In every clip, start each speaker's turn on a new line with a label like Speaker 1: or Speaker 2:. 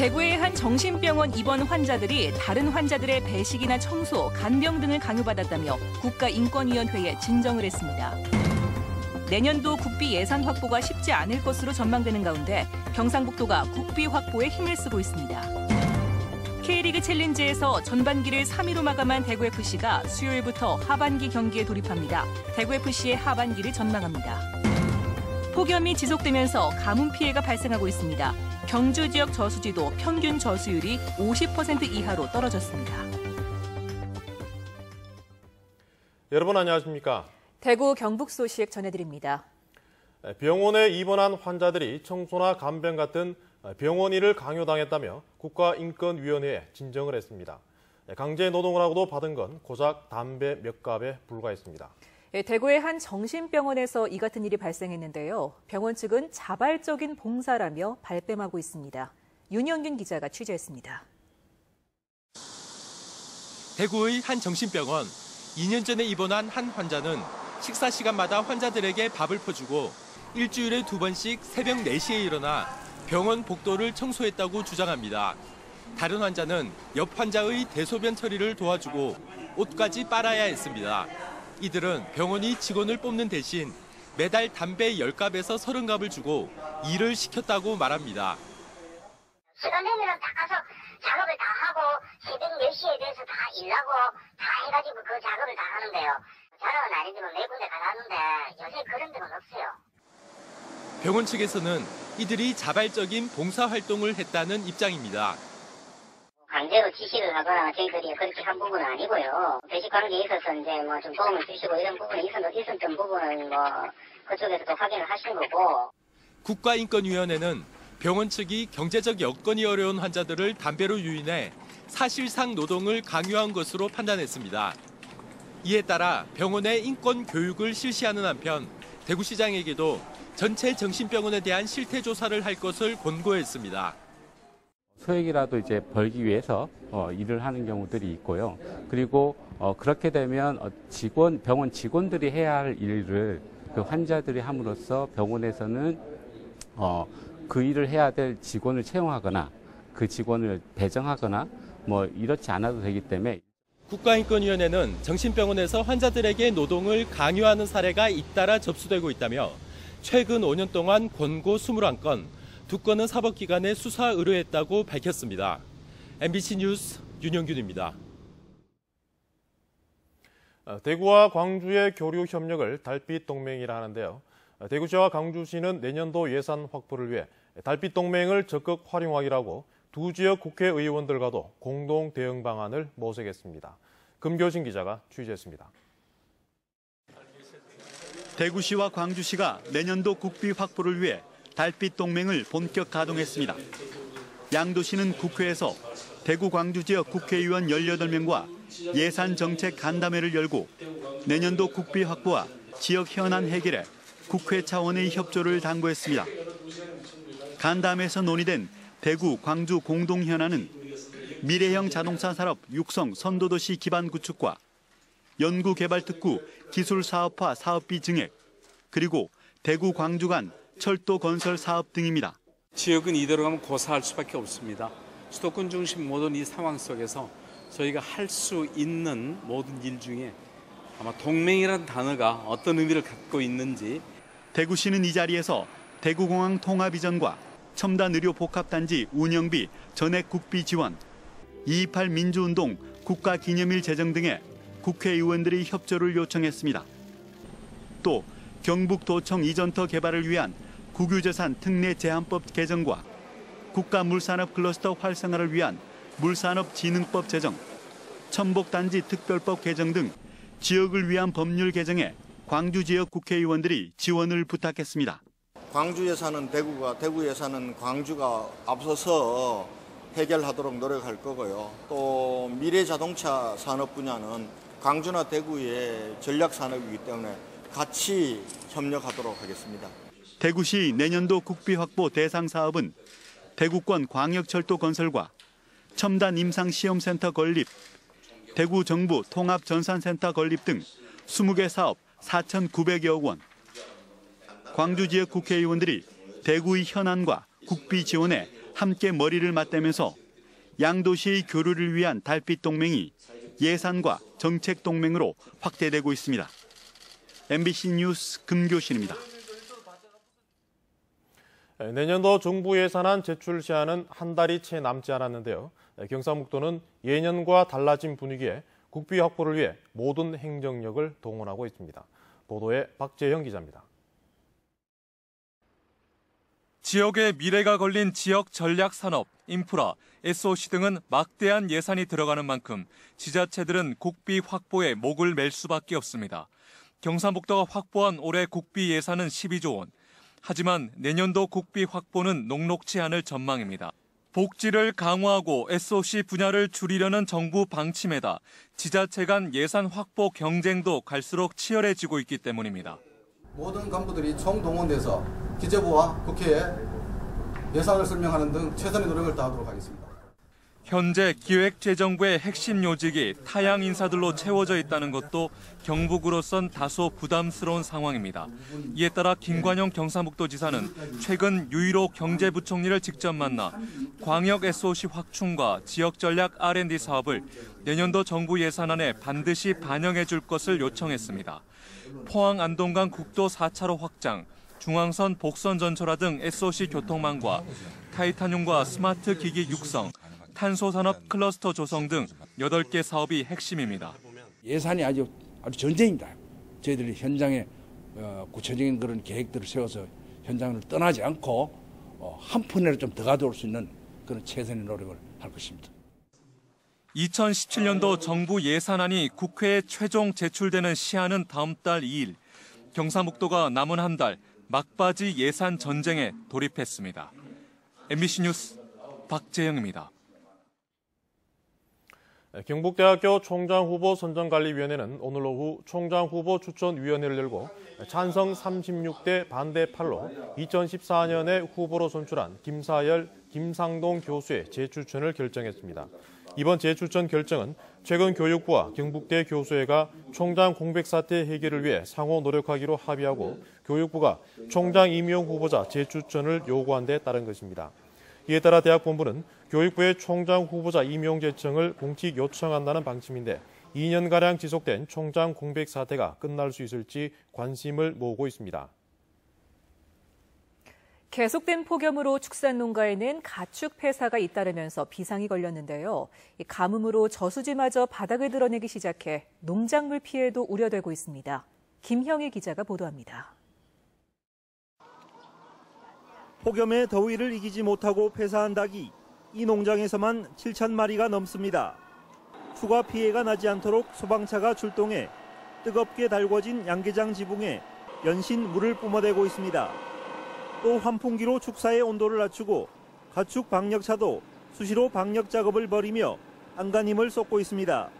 Speaker 1: 대구의 한 정신병원 입원 환자들이 다른 환자들의 배식이나 청소, 간병 등을 강요받았다며 국가인권위원회에 진정을 했습니다. 내년도 국비 예산 확보가 쉽지 않을 것으로 전망되는 가운데 경상북도가 국비 확보에 힘을 쓰고 있습니다. K리그 챌린지에서 전반기를 3위로 마감한 대구FC가 수요일부터 하반기 경기에 돌입합니다. 대구FC의 하반기를 전망합니다. 폭염이 지속되면서 가뭄 피해가 발생하고 있습니다. 경주 지역 저수지도 평균 저수율이 50% 이하로 떨어졌습니다.
Speaker 2: 여러분 안녕하십니까?
Speaker 1: 대구 경북 소식 전해드립니다.
Speaker 2: 병원에 입원한 환자들이 청소나 간병 같은 병원 일을 강요당했다며 국가인권위원회에 진정을 했습니다. 강제 노동을 하고도 받은 건 고작 담배 몇 갑에 불과했습니다.
Speaker 1: 대구의 한 정신병원에서 이 같은 일이 발생했는데요. 병원 측은 자발적인 봉사라며 발뺌하고 있습니다. 윤영균 기자가 취재했습니다.
Speaker 3: 대구의 한 정신병원, 2년 전에 입원한 한 환자는 식사 시간마다 환자들에게 밥을 퍼주고 일주일에 2번씩 새벽 4시에 일어나 병원 복도를 청소했다고 주장합니다. 다른 환자는 옆 환자의 대소변 처리를 도와주고 옷까지 빨아야 했습니다. 이들은 병원이 직원을 뽑는 대신 매달 담배 10갑에서 30갑을 주고 일을 시켰다고 말합니다.
Speaker 4: 시간 되면 다 가서 작업을 다 하고 새벽 4시에 돼서 다 일하고 다 해가지고 그 작업을 다 하는데요. 자랑은 아니지만 몇 군데 가봤는데 요새 그런 데는 없어요.
Speaker 3: 병원 측에서는 이들이 자발적인 봉사활동을 했다는 입장입니다.
Speaker 4: 강제로 지시를 하거나 저희들이 그렇게 한 부분은 아니고요. 배식 관계에 있어서 이제 뭐 좀 도움을 주시고 이런 부분이 있었던 부분은 뭐 그쪽에서도 확인을 하신 거고.
Speaker 3: 국가인권위원회는 병원 측이 경제적 여건이 어려운 환자들을 담배로 유인해 사실상 노동을 강요한 것으로 판단했습니다. 이에 따라 병원의 인권 교육을 실시하는 한편 대구시장에게도 전체 정신병원에 대한 실태 조사를 할 것을 권고했습니다.
Speaker 5: 소액이라도 이제 벌기 위해서 일을 하는 경우들이 있고요. 그리고 그렇게 되면 병원 직원들이 해야 할 일을 그 환자들이 함으로써 병원에서는 그 일을 해야 될 직원을 채용하거나 그 직원을 배정하거나 뭐 이렇지 않아도 되기 때문에.
Speaker 3: 국가인권위원회는 정신병원에서 환자들에게 노동을 강요하는 사례가 잇따라 접수되고 있다며 최근 5년 동안 권고 21건, 2건은 사법기관에 수사 의뢰했다고 밝혔습니다. MBC 뉴스 윤영균입니다.
Speaker 2: 대구와 광주의 교류 협력을 달빛 동맹이라 하는데요. 대구시와 광주시는 내년도 예산 확보를 위해 달빛 동맹을 적극 활용하기라고 두 지역 국회의원들과도 공동 대응 방안을 모색했습니다. 금교신 기자가 취재했습니다.
Speaker 6: 대구시와 광주시가 내년도 국비 확보를 위해 달빛 동맹을 본격 가동했습니다. 양도시는 국회에서 대구 광주 지역 국회의원 18명과 예산 정책 간담회를 열고 내년도 국비 확보와 지역 현안 해결에 국회 차원의 협조를 당부했습니다. 간담회에서 논의된 대구 광주 공동 현안은 미래형 자동차 산업 육성 선도도시 기반 구축과 연구개발특구 기술사업화 사업비 증액, 그리고 대구 광주 간 철도 건설 사업 등입니다.
Speaker 7: 지역은 이대로 가면 고사할 수밖에 없습니다. 수도권 중심 모든 이 상황 속에서 저희가 할 수 있는 모든 일 중에 아마 동맹이라는 단어가 어떤 의미를 갖고 있는지.
Speaker 6: 대구시는 이 자리에서 대구공항 통합 이전과 첨단 의료 복합단지 운영비 전액 국비 지원, 2.28 민주운동 국가기념일 제정 등에 국회의원들의 협조를 요청했습니다. 또 경북도청 이전터 개발을 위한 국유재산 특례 제한법 개정과 국가물산업 클러스터 활성화를 위한 물산업진흥법 제정, 첨복단지 특별법 개정 등 지역을 위한 법률 개정에 광주 지역 국회의원들이 지원을 부탁했습니다.
Speaker 8: 광주 예산은 대구가, 대구 예산은 광주가 앞서서 해결하도록 노력할 거고요. 또 미래 자동차 산업 분야는 광주나 대구의 전략 산업이기 때문에 같이 협력하도록 하겠습니다.
Speaker 6: 대구시 내년도 국비 확보 대상 사업은 대구권 광역철도 건설과 첨단 임상시험센터 건립, 대구 정부 통합전산센터 건립 등 20개 사업 4,900여 원. 광주 지역 국회의원들이 대구의 현안과 국비 지원에 함께 머리를 맞대면서 양도시의 교류를 위한 달빛 동맹이 예산과 정책 동맹으로 확대되고 있습니다. MBC 뉴스 금교신입니다.
Speaker 2: 내년도 정부 예산안 제출 시한은 한 달이 채 남지 않았는데요. 경상북도는 예년과 달라진 분위기에 국비 확보를 위해 모든 행정력을 동원하고 있습니다. 보도에 박재영 기자입니다.
Speaker 9: 지역의 미래가 걸린 지역 전략 산업, 인프라, SOC 등은 막대한 예산이 들어가는 만큼 지자체들은 국비 확보에 목을 맬 수밖에 없습니다. 경상북도가 확보한 올해 국비 예산은 12조 원. 하지만 내년도 국비 확보는 녹록치 않을 전망입니다. 복지를 강화하고 SOC 분야를 줄이려는 정부 방침에다 지자체 간 예산 확보 경쟁도 갈수록 치열해지고 있기 때문입니다.
Speaker 10: 모든 간부들이 총동원돼서 기재부와 국회에 예산을 설명하는 등 최선의 노력을 다하도록 하겠습니다.
Speaker 9: 현재 기획재정부의 핵심 요직이 타양 인사들로 채워져 있다는 것도 경북으로선 다소 부담스러운 상황입니다. 이에 따라 김관영 경상북도지사는 최근 유일호 경제부총리를 직접 만나 광역 SOC 확충과 지역전략 R&D 사업을 내년도 정부 예산안에 반드시 반영해 줄 것을 요청했습니다. 포항 안동간 국도 4차로 확장, 중앙선 복선 전철화 등 SOC 교통망과 타이타늄과 스마트 기기 육성, 탄소산업 클러스터 조성 등 8개 사업이 핵심입니다.
Speaker 11: 예산이 아주 전쟁입니다. 저희들이 현장에 구체적인 그런 계획들을 세워서 현장을 떠나지 않고 한 푼이라도 좀 더 가져올 수 있는 그런 최선의 노력을 할 것입니다.
Speaker 9: 2017년도 정부 예산안이 국회에 최종 제출되는 시한은 다음 달 2일. 경상북도가 남은 한 달 막바지 예산 전쟁에 돌입했습니다. MBC 뉴스 박재영입니다.
Speaker 2: 경북대학교 총장후보 선정관리위원회는 오늘 오후 총장후보 추천위원회를 열고 찬성 36대 반대 8로 2014년에 후보로 선출한 김사열, 김상동 교수의 재추천을 결정했습니다. 이번 재추천 결정은 최근 교육부와 경북대 교수회가 총장 공백 사태 해결을 위해 상호 노력하기로 합의하고 교육부가 총장 임용 후보자 재추천을 요구한 데 따른 것입니다. 이에 따라 대학 본부는 교육부의 총장 후보자 임용 제청을 공식 요청한다는 방침인데 2년가량 지속된 총장 공백 사태가 끝날 수 있을지 관심을 모으고 있습니다.
Speaker 1: 계속된 폭염으로 축산 농가에는 가축 폐사가 잇따르면서 비상이 걸렸는데요. 가뭄으로 저수지마저 바닥을 드러내기 시작해 농작물 피해도 우려되고 있습니다. 김형희 기자가 보도합니다.
Speaker 12: 폭염의 더위를 이기지 못하고 폐사한 닭이 이 농장에서만 7,000마리가 넘습니다. 추가 피해가 나지 않도록 소방차가 출동해 뜨겁게 달궈진 양계장 지붕에 연신 물을 뿜어대고 있습니다. 또 환풍기로 축사의 온도를 낮추고 가축 방역차도 수시로 방역 작업을 벌이며 안간힘을 쏟고 있습니다.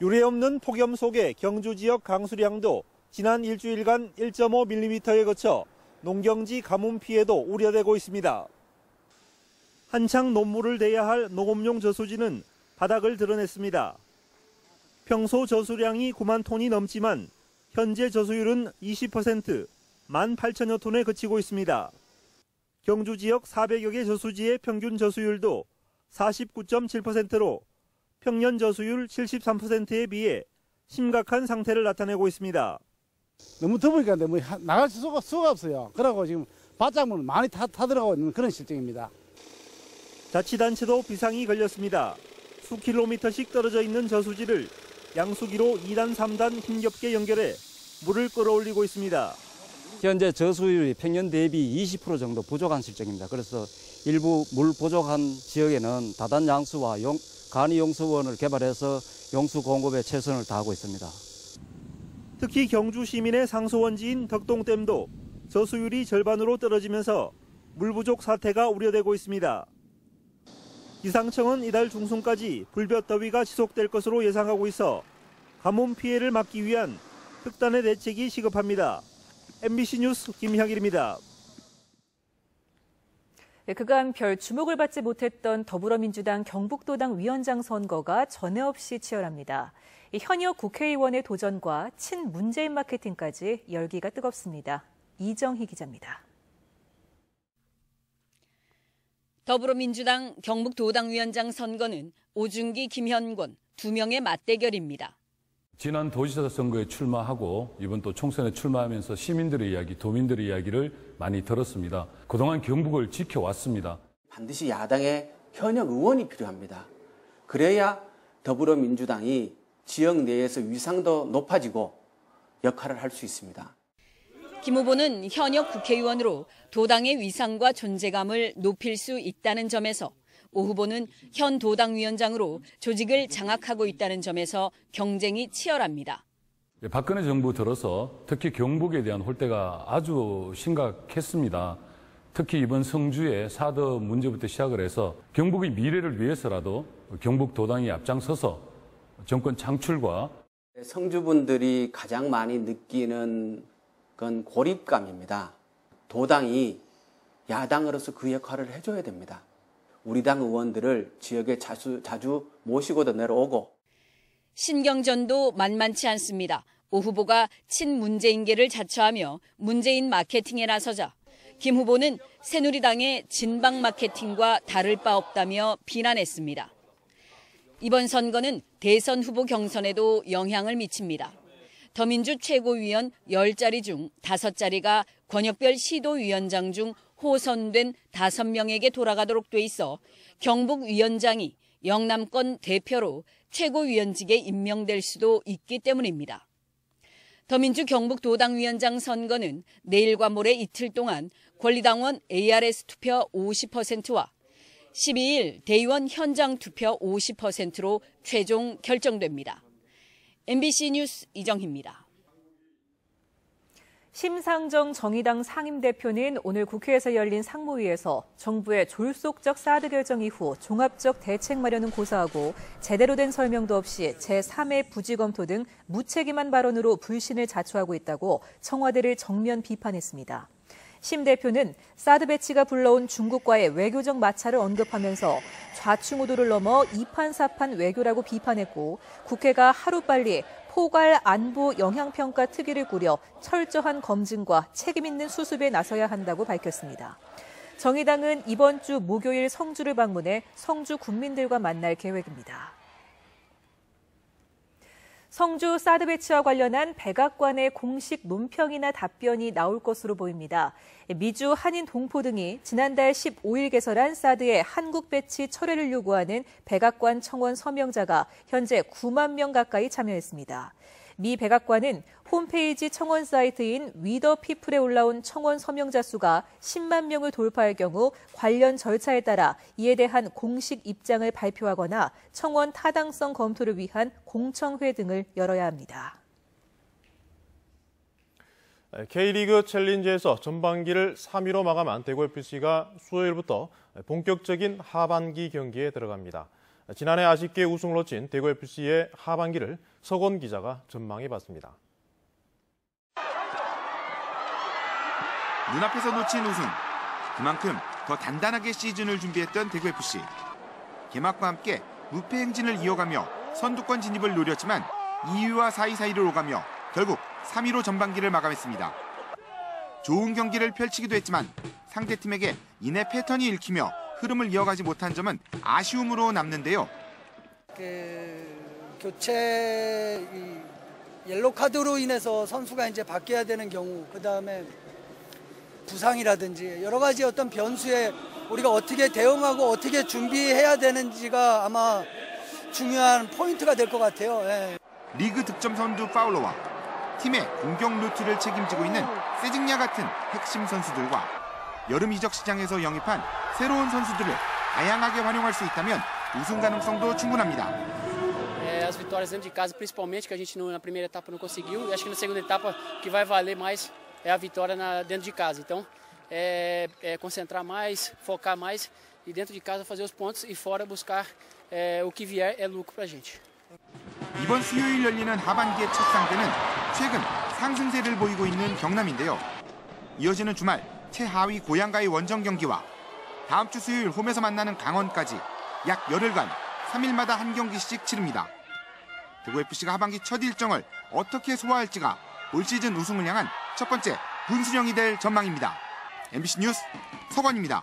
Speaker 12: 유례없는 폭염 속에 경주 지역 강수량도 지난 일주일간 1.5mm에 거쳐 농경지 가뭄 피해도 우려되고 있습니다. 한창 논물을 대야 할 농업용 저수지는 바닥을 드러냈습니다. 평소 저수량이 9만 톤이 넘지만 현재 저수율은 20%, 18,000여 톤에 그치고 있습니다. 경주 지역 400여 개 저수지의 평균 저수율도 49.7%로 평년 저수율 73%에 비해 심각한 상태를 나타내고 있습니다.
Speaker 11: 너무 더우니까 뭐 나갈 수가 없어요. 그러고 지금 바닷물 많이 타들어가고 있는 그런 실정입니다.
Speaker 12: 자치단체도 비상이 걸렸습니다. 수킬로미터씩 떨어져 있는 저수지를 양수기로 2단, 3단 힘겹게 연결해 물을 끌어올리고 있습니다.
Speaker 13: 현재 저수율이 평년 대비 20% 정도 부족한 실정입니다. 그래서 일부 물 부족한 지역에는 다단 양수와 간이 용수원을 개발해서 용수 공급에 최선을 다하고 있습니다.
Speaker 12: 특히 경주 시민의 상소원지인 덕동댐도 저수율이 절반으로 떨어지면서 물 부족 사태가 우려되고 있습니다. 기상청은 이달 중순까지 불볕더위가 지속될 것으로 예상하고 있어 가뭄 피해를 막기 위한 특단의 대책이 시급합니다. MBC 뉴스 김향일입니다.
Speaker 1: 그간 별 주목을 받지 못했던 더불어민주당 경북도당 위원장 선거가 전에 없이 치열합니다. 현역 국회의원의 도전과 친문재인 마케팅까지 열기가 뜨겁습니다. 이정희 기자입니다.
Speaker 14: 더불어민주당 경북도당위원장 선거는 오중기, 김현권 2명의 맞대결입니다.
Speaker 15: 지난 도지사 선거에 출마하고 이번 또 총선에 출마하면서 시민들의 이야기, 도민들의 이야기를 많이 들었습니다. 그동안 경북을 지켜왔습니다.
Speaker 16: 반드시 야당의 현역 의원이 필요합니다. 그래야 더불어민주당이 지역 내에서 위상도 높아지고 역할을 할 수 있습니다.
Speaker 14: 김 후보는 현역 국회의원으로 도당의 위상과 존재감을 높일 수 있다는 점에서, 오 후보는 현 도당위원장으로 조직을 장악하고 있다는 점에서 경쟁이 치열합니다.
Speaker 15: 박근혜 정부 들어서 특히 경북에 대한 홀대가 아주 심각했습니다. 특히 이번 성주의 사드 문제부터 시작을 해서 경북의 미래를 위해서라도 경북 도당이 앞장서서 정권 창출과
Speaker 16: 성주분들이 가장 많이 느끼는 건 고립감입니다. 도당이 야당으로서 그 역할을 해줘야 됩니다. 우리 당 의원들을 지역에 자주 모시고도 내려오고.
Speaker 14: 신경전도 만만치 않습니다. 오 후보가 친문재인계를 자처하며 문재인 마케팅에 나서자 김 후보는 새누리당의 진방 마케팅과 다를 바 없다며 비난했습니다. 이번 선거는 대선 후보 경선에도 영향을 미칩니다. 더민주 최고위원 10자리 중 5자리가 권역별 시도위원장 중 호선된 5명에게 돌아가도록 돼 있어 경북위원장이 영남권 대표로 최고위원직에 임명될 수도 있기 때문입니다. 더민주 경북도당위원장 선거는 내일과 모레 이틀 동안 권리당원 ARS 투표 50%와 12일 대의원 현장 투표 50%로 최종 결정됩니다. MBC 뉴스 이정희입니다.
Speaker 1: 심상정 정의당 상임대표는 오늘 국회에서 열린 상무위에서 정부의 졸속적 사드 결정 이후 종합적 대책 마련은 고사하고 제대로 된 설명도 없이 제3의 부지 검토 등 무책임한 발언으로 불신을 자초하고 있다고 청와대를 정면 비판했습니다. 심 대표는 사드 배치가 불러온 중국과의 외교적 마찰을 언급하면서 좌충우돌을 넘어 이판사판 외교라고 비판했고, 국회가 하루빨리 포괄 안보 영향평가 특위를 꾸려 철저한 검증과 책임 있는 수습에 나서야 한다고 밝혔습니다. 정의당은 이번 주 목요일 성주를 방문해 성주 군민들과 만날 계획입니다. 성주 사드 배치와 관련한 백악관의 공식 논평이나 답변이 나올 것으로 보입니다. 미주, 한인, 동포 등이 지난달 15일 개설한 사드의 한국 배치 철회를 요구하는 백악관 청원 서명자가 현재 9만 명 가까이 참여했습니다. 미 백악관은 홈페이지 청원 사이트인 위더피플에 올라온 청원 서명자 수가 10만 명을 돌파할 경우 관련 절차에 따라 이에 대한 공식 입장을 발표하거나 청원 타당성 검토를 위한 공청회 등을 열어야 합니다.
Speaker 2: K리그 챌린지에서 전반기를 3위로 마감한 대구FC가 수요일부터 본격적인 하반기 경기에 들어갑니다. 지난해 아쉽게 우승을 놓친 대구FC의 하반기를 서건 기자가 전망해봤습니다.
Speaker 17: 눈앞에서 놓친 우승, 그만큼 더 단단하게 시즌을 준비했던 대구FC. 개막과 함께 무패 행진을 이어가며 선두권 진입을 노렸지만 2위와 4위 사이를 오가며 결국 3위로 전반기를 마감했습니다. 좋은 경기를 펼치기도 했지만 상대팀에게 이내 패턴이 읽히며 흐름을 이어가지 못한 점은 아쉬움으로 남는데요.
Speaker 18: 교체 옐로 카드로 인해서 선수가 이제 바뀌어야 되는 경우, 그다음에 부상이라든지 여러 가지 어떤 변수에 우리가 어떻게 대응하고 어떻게 준비해야 되는지가 아마 중요한 포인트가 될 것 같아요. 예.
Speaker 17: 리그 득점 선두 파울로와 팀의 공격 루트를 책임지고 있는 세징야 같은 핵심 선수들과 여름 이적 시장에서 영입한 새로운 선수들을 다양하게 활용할 수 있다면 우승 가능성도 충분합니다.
Speaker 19: As vitórias dentro de casa, principalmente, que a gente na primeira etapa não conseguiu, e acho que na segunda etapa que vai valer mais é a vitória dentro de casa. Então, concentrar mais, focar mais e dentro de casa fazer os pontos e fora buscar o que vier é lucro para a gente.
Speaker 17: 이번 수요일 열리는 하반기의 첫 상대는 최근 상승세를 보이고 있는 경남인데요. 이어지는 주말 최하위 고양과의 원정 경기와 다음 주 수요일 홈에서 만나는 강원까지 약 열흘간 3일마다 한 경기씩 치릅니다. 대구FC가 하반기 첫 일정을 어떻게 소화할지가 올 시즌 우승을 향한 첫 번째 분수령이 될 전망입니다. MBC 뉴스 서건입니다.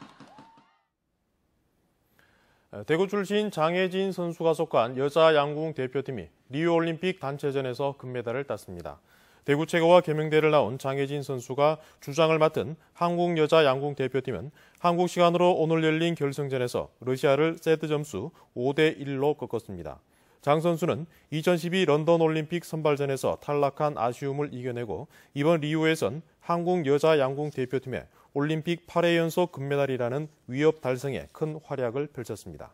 Speaker 2: 대구 출신 장혜진 선수가 속한 여자 양궁 대표팀이 리우올림픽 단체전에서 금메달을 땄습니다. 대구 최고와 개명대를 나온 장혜진 선수가 주장을 맡은 한국 여자 양궁 대표팀은 한국 시간으로 오늘 열린 결승전에서 러시아를 세트 점수 5대1로 꺾었습니다. 장 선수는 2012 런던 올림픽 선발전에서 탈락한 아쉬움을 이겨내고 이번 리우에선 한국 여자 양궁 대표팀의 올림픽 8회 연속 금메달이라는 위협 달성에 큰 활약을 펼쳤습니다.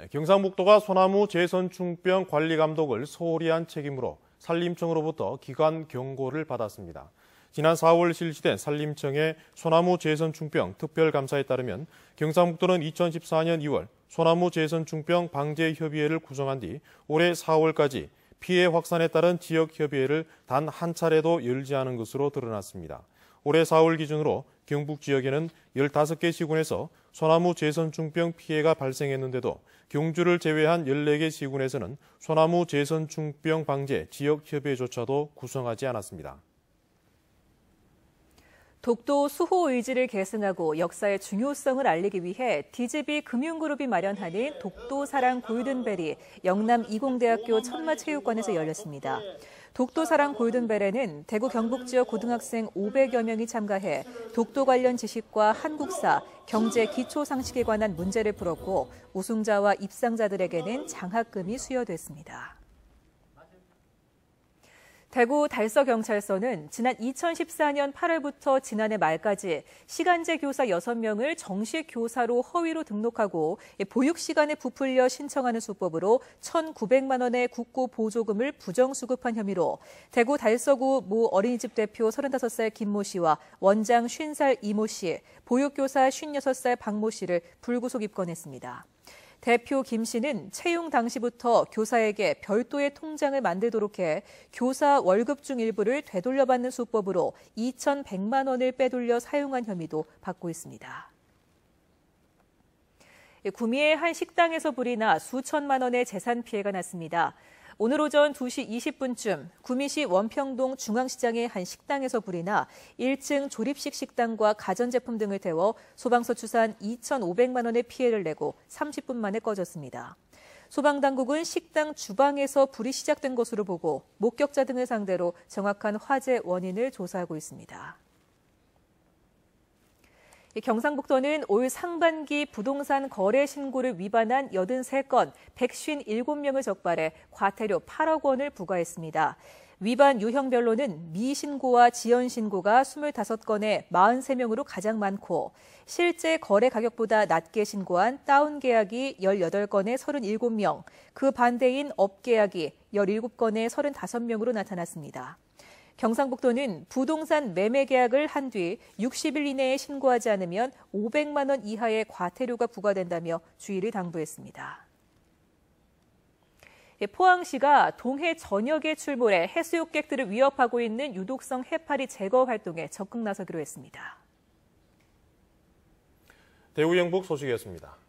Speaker 2: 경상북도가 소나무 재선충병 관리 감독을 소홀히 한 책임으로 산림청으로부터 기관 경고를 받았습니다. 지난 4월 실시된 산림청의 소나무 재선충병 특별감사에 따르면 경상북도는 2014년 2월 소나무 재선충병 방제협의회를 구성한 뒤 올해 4월까지 피해 확산에 따른 지역협의회를 단 한 차례도 열지 않은 것으로 드러났습니다. 올해 4월 기준으로 경북 지역에는 15개 시군에서 소나무 재선충병 피해가 발생했는데도 경주를 제외한 14개 시군에서는 소나무 재선충병 방제 지역협의회조차도 구성하지 않았습니다.
Speaker 1: 독도 수호 의지를 계승하고 역사의 중요성을 알리기 위해 DGB 금융그룹이 마련하는 독도사랑 골든벨이 영남 이공대학교 천마체육관에서 열렸습니다. 독도사랑 골든벨에는 대구 경북 지역 고등학생 500여 명이 참가해 독도 관련 지식과 한국사, 경제 기초 상식에 관한 문제를 풀었고 우승자와 입상자들에게는 장학금이 수여됐습니다. 대구 달서경찰서는 지난 2014년 8월부터 지난해 말까지 시간제 교사 6명을 정식 교사로 허위로 등록하고 보육 시간에 부풀려 신청하는 수법으로 1,900만 원의 국고 보조금을 부정수급한 혐의로 대구 달서구 모 어린이집 대표 35살 김모 씨와 원장 50살 이모 씨, 보육교사 56살 박모 씨를 불구속 입건했습니다. 대표 김 씨는 채용 당시부터 교사에게 별도의 통장을 만들도록 해 교사 월급 중 일부를 되돌려받는 수법으로 2,100만 원을 빼돌려 사용한 혐의도 받고 있습니다. 구미의 한 식당에서 불이 나 수천만 원의 재산 피해가 났습니다. 오늘 오전 2시 20분쯤 구미시 원평동 중앙시장의 한 식당에서 불이 나 1층 조립식 식당과 가전제품 등을 태워 소방서 추산 2,500만 원의 피해를 내고 30분 만에 꺼졌습니다. 소방당국은 식당 주방에서 불이 시작된 것으로 보고 목격자 등을 상대로 정확한 화재 원인을 조사하고 있습니다. 경상북도는 올 상반기 부동산 거래 신고를 위반한 83건, 157명을 적발해 과태료 8억 원을 부과했습니다. 위반 유형별로는 미신고와 지연신고가 25건에 43명으로 가장 많고 실제 거래 가격보다 낮게 신고한 다운 계약이 18건에 37명, 그 반대인 업 계약이 17건에 35명으로 나타났습니다. 경상북도는 부동산 매매 계약을 한 뒤 60일 이내에 신고하지 않으면 500만 원 이하의 과태료가 부과된다며 주의를 당부했습니다. 포항시가 동해 전역에 출몰해 해수욕객들을 위협하고 있는 유독성 해파리 제거 활동에 적극 나서기로 했습니다.
Speaker 2: 대구 영북 소식이었습니다.